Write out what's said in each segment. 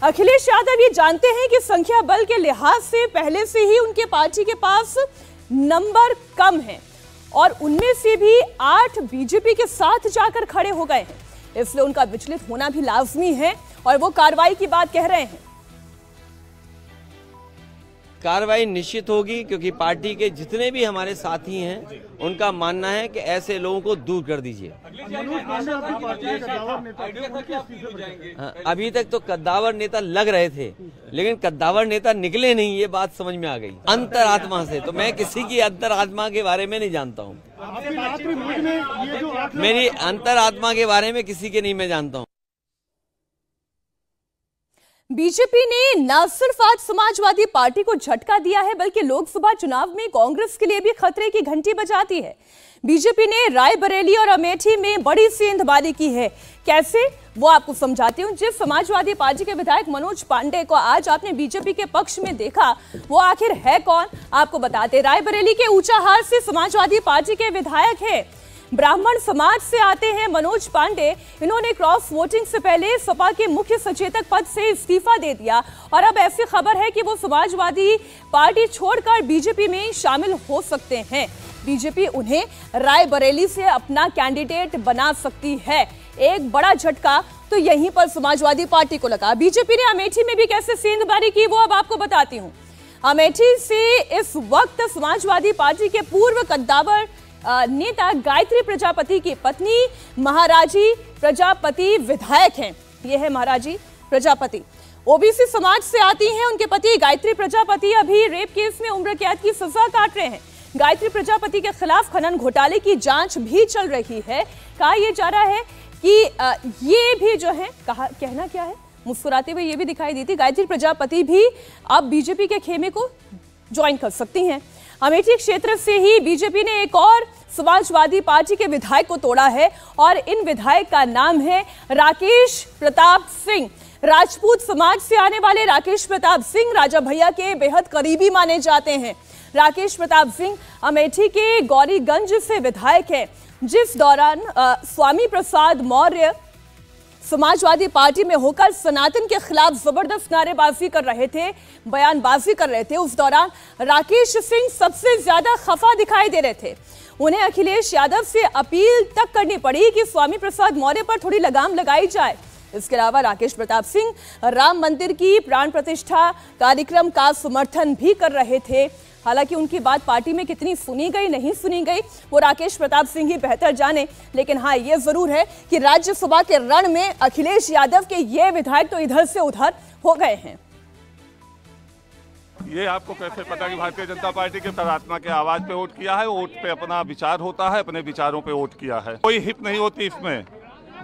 अखिलेश यादव ये जानते हैं कि संख्या बल के लिहाज से पहले से ही उनके पार्टी के पास नंबर कम है और उनमें से भी 8 बीजेपी के साथ जाकर खड़े हो गए हैं, इसलिए उनका विचलित होना भी लाजमी है और वो कार्रवाई की बात कह रहे हैं। कार्रवाई निश्चित होगी क्योंकि पार्टी के जितने भी हमारे साथी हैं उनका मानना है कि ऐसे लोगों को दूर कर दीजिए। अभी तक तो कद्दावर नेता लग रहे थे लेकिन कद्दावर नेता निकले नहीं, ये बात समझ में आ गई अंतरात्मा से। तो मैं किसी की अंतरात्मा के बारे में नहीं जानता हूँ, मेरी अंतरात्मा के बारे में किसी के नहीं मैं जानता हूँ। बीजेपी ने न सिर्फ आज समाजवादी पार्टी को झटका दिया है बल्कि लोकसभा चुनाव में कांग्रेस के लिए भी खतरे की घंटी बजाती है। बीजेपी ने रायबरेली और अमेठी में बड़ी सेंधमारी की है। कैसे, वो आपको समझाती हूं। जिस समाजवादी पार्टी के विधायक मनोज पांडे को आज आपने बीजेपी के पक्ष में देखा, वो आखिर है कौन, आपको बताते। रायबरेली के ऊंचाहार से समाजवादी पार्टी के विधायक है, ब्राह्मण समाज से आते हैं मनोज पांडे। इन्होंने क्रॉस वोटिंग से पहले सपा के मुख्य सचेतक पद से इस्तीफा दे दिया और अब ऐसी खबर है कि वो समाजवादी पार्टी छोड़कर बीजेपी में शामिल हो सकते हैं। बीजेपी उन्हें रायबरेली से अपना कैंडिडेट बना सकती है। एक बड़ा झटका तो यहीं पर समाजवादी पार्टी को लगा। बीजेपी ने अमेठी में भी कैसे सेंधमारी की वो अब आपको बताती हूँ। अमेठी से इस वक्त समाजवादी पार्टी के पूर्व कद्दावर नेता गायत्री प्रजापति की पत्नी महाराजी प्रजापति विधायक हैं। ये है महाराजी प्रजापति, ओबीसी समाज से आती हैं। उनके पति गायत्री प्रजापति अभी रेप केस में उम्र कैद की सजा काट रहे हैं। गायत्री प्रजापति के खिलाफ खनन घोटाले की जांच भी चल रही है। कहा यह जा रहा है कि ये भी जो है कहना क्या है, मुस्कुराते हुए ये भी दिखाई दी थी गायत्री प्रजापति भी अब बीजेपी के खेमे को ज्वाइन कर सकती हैं। अमेठी क्षेत्र से ही बीजेपी ने एक और समाजवादी पार्टी के विधायक को तोड़ा है और इन विधायक का नाम है राकेश प्रताप सिंह। राजपूत समाज से आने वाले राकेश प्रताप सिंह राजा भैया के बेहद करीबी माने जाते हैं। राकेश प्रताप सिंह अमेठी के गौरीगंज से विधायक है, जिस दौरान स्वामी प्रसाद मौर्य समाजवादी पार्टी में होकर सनातन के खिलाफ जबरदस्त नारेबाजी कर रहे थे, बयानबाजी कर रहे थे, उस दौरान राकेश सिंह सबसे ज्यादा खफा दिखाई दे रहे थे। उन्हें अखिलेश यादव से अपील तक करनी पड़ी कि स्वामी प्रसाद मौर्य पर थोड़ी लगाम लगाई जाए। इसके अलावा राकेश प्रताप सिंह राम मंदिर की प्राण प्रतिष्ठा कार्यक्रम का समर्थन भी कर रहे थे। हालांकि उनकी बात पार्टी में कितनी सुनी गई नहीं सुनी गई वो राकेश प्रताप सिंह ही बेहतर जाने, लेकिन हाँ ये जरूर है कि राज्यसभा के रण में अखिलेश यादव के ये विधायक तो इधर से उधर हो गए हैं। ये आपको कैसे पता कि भारतीय जनता पार्टी के अंतरात्मा के आवाज पे वोट किया है? वोट पे अपना विचार होता है, अपने विचारों पे वोट किया है। कोई हिप नहीं होती इसमें।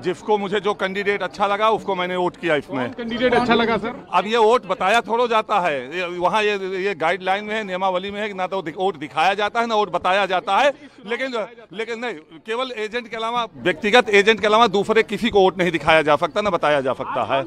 जिसको मुझे जो कैंडिडेट अच्छा लगा उसको मैंने वोट किया। इसमें कैंडिडेट अच्छा लगा सर? अब ये वोट बताया थोड़ा जाता है, वहाँ ये गाइडलाइन में है, नियमावली में है कि ना तो वोट दिखाया जाता है ना वोट बताया जाता है। लेकिन नहीं, केवल एजेंट के अलावा, व्यक्तिगत एजेंट के अलावा दूसरे किसी को वोट नहीं दिखाया जा सकता ना बताया जा सकता है।